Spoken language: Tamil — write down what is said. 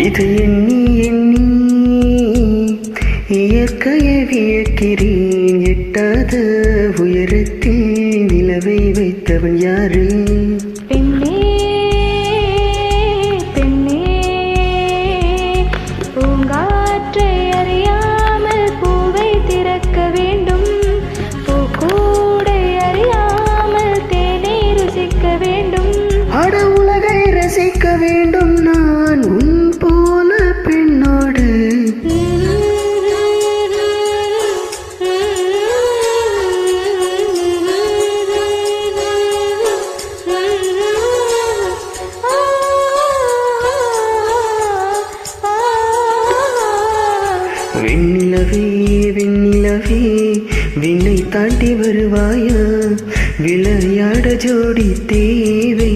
இது எண்ணி எண்ணி இயற்கையை வியக்கிறேன். எட்டாத உயரத்தில் நிலவை வைத்தவன் யாரு? பெண்ணே பெண்ணே பூங்காற்றை அறியாமல் பூவை திறக்க வேண்டும். பூக்கூடை அறியாமல் தேனை ருசிக்க வேண்டும். அட உலகை ரசிக்க வேண்டும் நான் உன் போல பெண்ணோடு. வெண்ணிலவே வெண்ணிலவே விண்ணை தாண்டி வருவாயா? விளையாட ஜோடி தேவை.